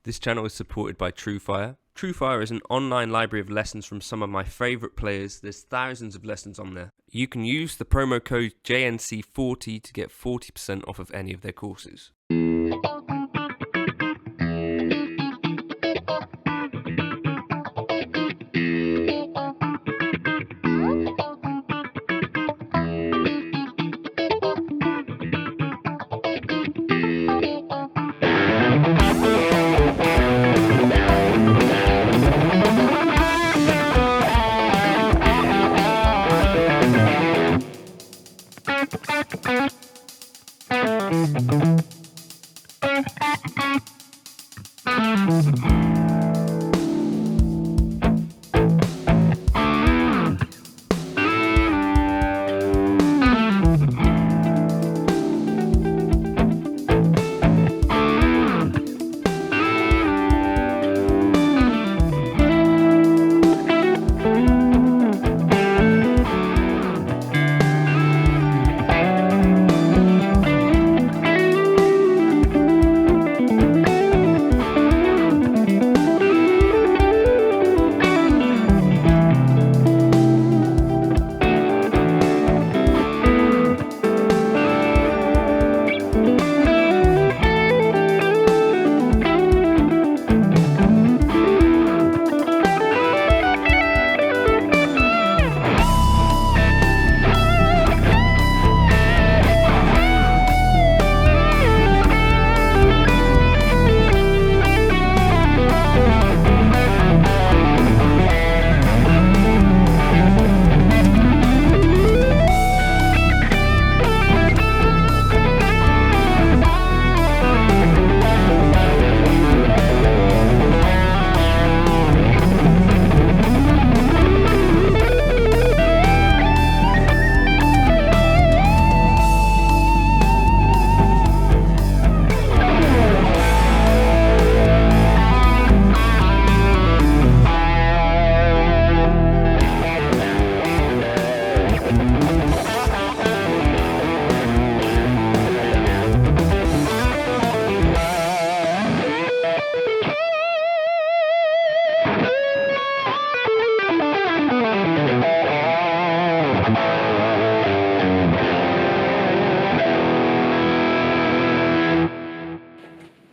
This channel is supported by TrueFire. TrueFire is an online library of lessons from some of my favourite players. There's thousands of lessons on there. You can use the promo code JNC40 to get 40% off of any of their courses.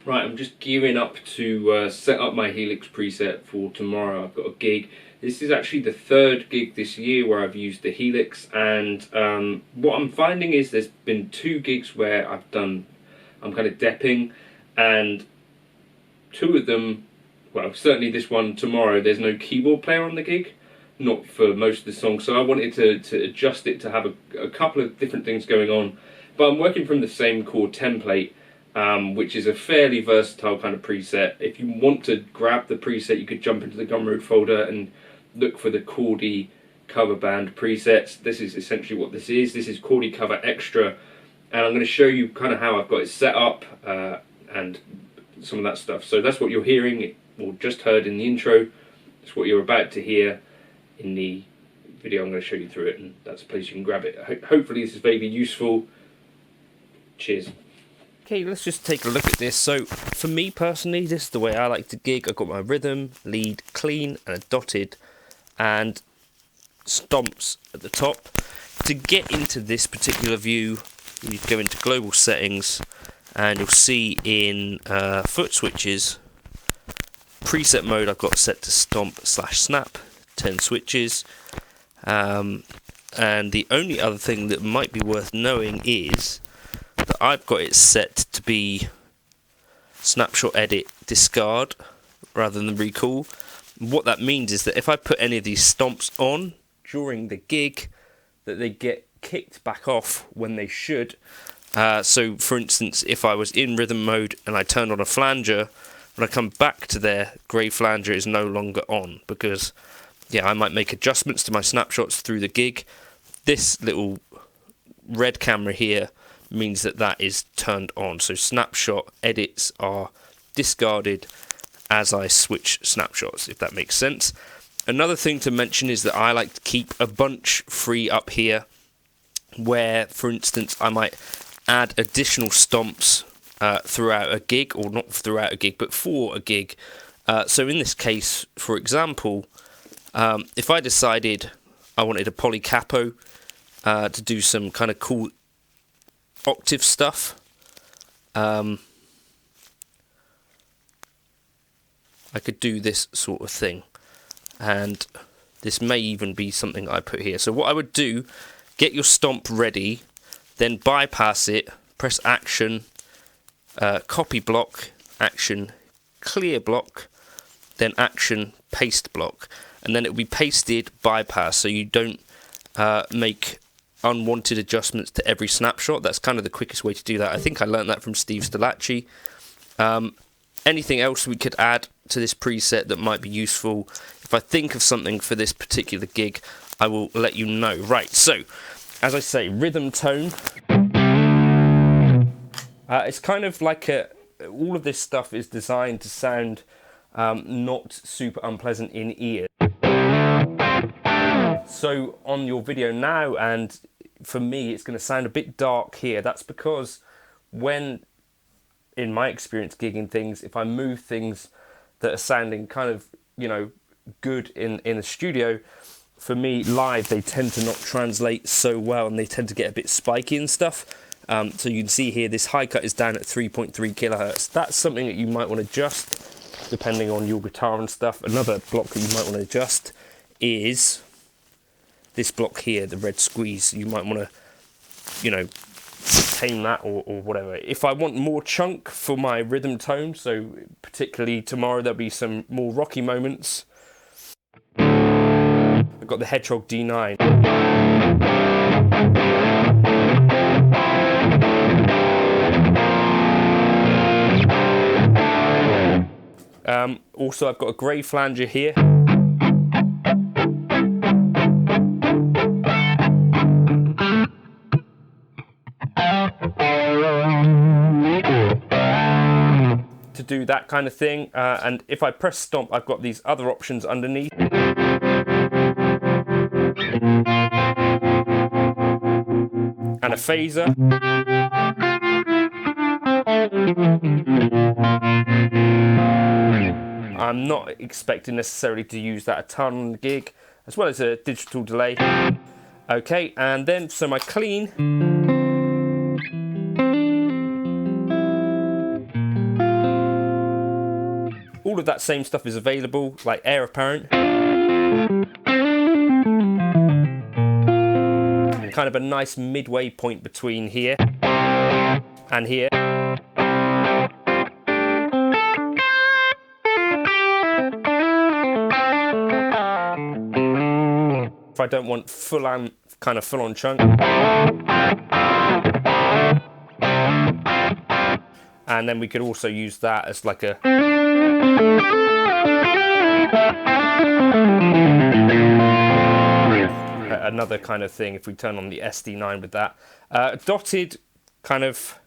Right, I'm just gearing up to set up my Helix preset for tomorrow. I've got a gig. This is actually the third gig this year where I've used the Helix, and what I'm finding is there's been 2 gigs where I'm kind of depping, and 2 of them, well, certainly this one tomorrow, there's no keyboard player on the gig, not for most of the songs, so I wanted to adjust it to have a couple of different things going on, but I'm working from the same chord template, which is a fairly versatile kind of preset. If you want to grab the preset, you could jump into the Gumroad folder and look for the Cordy cover band presets. This is essentially what this is. This is Cordy cover extra, and I'm going to show you kind of how I've got it set up and some of that stuff. So that's what you're hearing, or just heard in the intro. It's what you're about to hear in the video. I'm going to show you through it, and that's a place you can grab it. Hopefully this is very useful. Cheers. Okay, let's just take a look at this. So, for me personally, this is the way I like to gig. I've got my rhythm, lead, clean, and a dotted, and stomps at the top. To get into this particular view, you go into global settings, and you'll see in foot switches, preset mode I've got set to stomp/snap, 10 switches. And the only other thing that might be worth knowing is that I've got it set to be snapshot, edit, discard rather than recall. What that means is that if I put any of these stomps on during the gig, that they get kicked back off when they should. So for instance, if I was in rhythm mode and I turned on a flanger, when I come back to there, grey flanger is no longer on, because I might make adjustments to my snapshots through the gig. This little red camera here means that that is turned on. So snapshot edits are discarded as I switch snapshots, if that makes sense. Another thing to mention is that I like to keep a bunch free up here, where, for instance, I might add additional stomps throughout a gig, or not throughout a gig, but for a gig. So in this case, for example, if I decided I wanted a poly capo to do some kind of cool octave stuff, I could do this sort of thing, and this may even be something I put here. So what I would do, get your stomp ready, then bypass it, press action, copy block, action, clear block, then action, paste block, and then it will be pasted bypass, so you don't make unwanted adjustments to every snapshot. That's kind of the quickest way to do that. I think I learned that from Steve Stalacci. Anything else we could add to this preset that might be useful? If I think of something for this particular gig, I will let you know. Right, so as I say, rhythm tone. It's kind of like all of this stuff is designed to sound not super unpleasant in ear. So on your video now, and for me, it's going to sound a bit dark here. That's because when, in my experience gigging things, if I move things that are sounding kind of, you know, good in the studio, for me live they tend to not translate so well, and they tend to get a bit spiky and stuff. So you can see here this high cut is down at 3.3 kilohertz. That's something that you might want to adjust depending on your guitar and stuff. Another block that you might want to adjust is this block here, the red squeeze. You might want to, you know, tame that or whatever. If I want more chunk for my rhythm tone, so particularly tomorrow there'll be some more rocky moments, I've got the Hedgehog D9. Also I've got a grey flanger here. To do that kind of thing, and if I press stomp, I've got these other options underneath. And a phaser. I'm not expecting necessarily to use that a ton on the gig, as well as a digital delay. Okay, and then so my clean. All of that same stuff is available, like air apparent. Kind of a nice midway point between here and here. If I don't want full on chunk. And then we could also use that as like a another kind of thing if we turn on the SD9 with that. Dotted kind of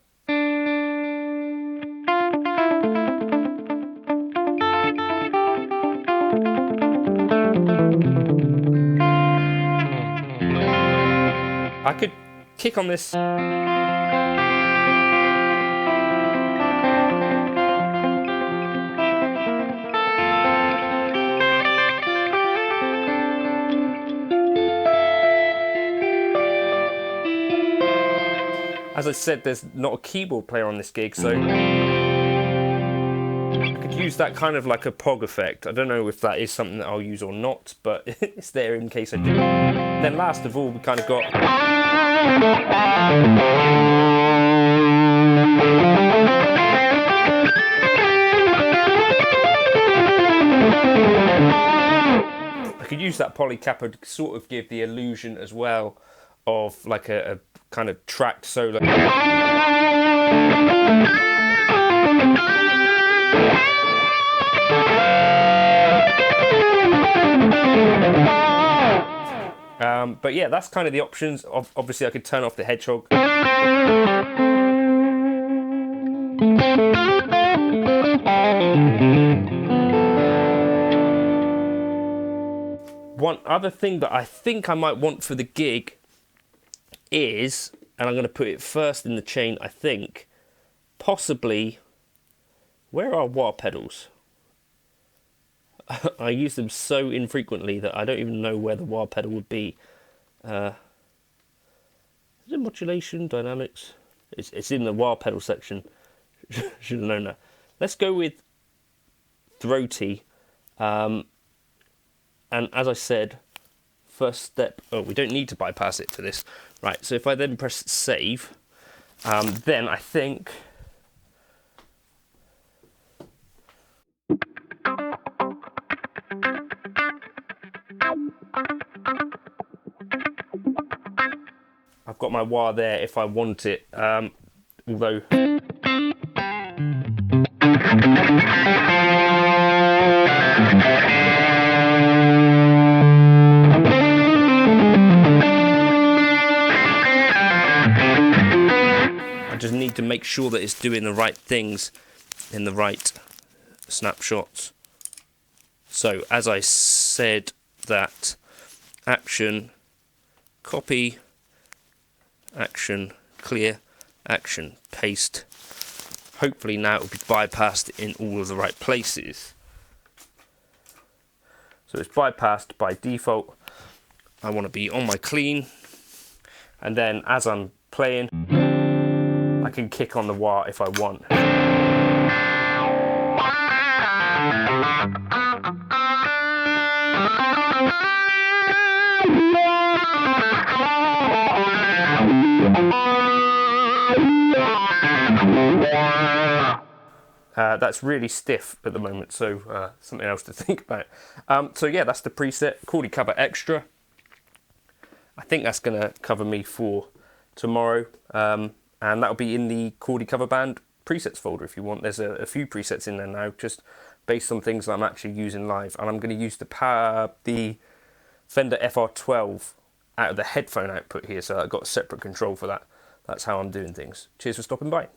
I could kick on this. As I said, there's not a keyboard player on this gig, so I could use that kind of like a POG effect. I don't know if that is something that I'll use or not, but it's there in case I do. Then last of all, we kind of got I could use that poly capo to sort of give the illusion as well of like a kind of tracked solo. But yeah, that's kind of the options. Obviously I could turn off the Hedgehog. One other thing that I think I might want for the gig is, and I'm going to put it first in the chain, I think, possibly, where are wah pedals? I use them so infrequently that I don't even know where the wah pedal would be. Is it modulation, dynamics? It's in the wah pedal section. Should have known that. Let's go with throaty. And as I said, first step, oh, we don't need to bypass it for this. Right, so if I then press save, then I think I've got my wah there if I want it, although I just need to make sure that it's doing the right things in the right snapshots. So as I said, that action, copy, action, clear, action, paste. Hopefully now it will be bypassed in all of the right places. So it's bypassed by default. I want to be on my clean, and then as I'm playing, I can kick on the wah if I want. That's really stiff at the moment, so something else to think about. So yeah, that's the preset, Cordy Cover Extra. I think that's going to cover me for tomorrow, and that'll be in the Cordy Cover Band presets folder if you want. There's a few presets in there now, just based on things that I'm actually using live, and I'm going to use the Fender FR12 out of the headphone output here, so I've got a separate control for that. That's how I'm doing things. Cheers for stopping by.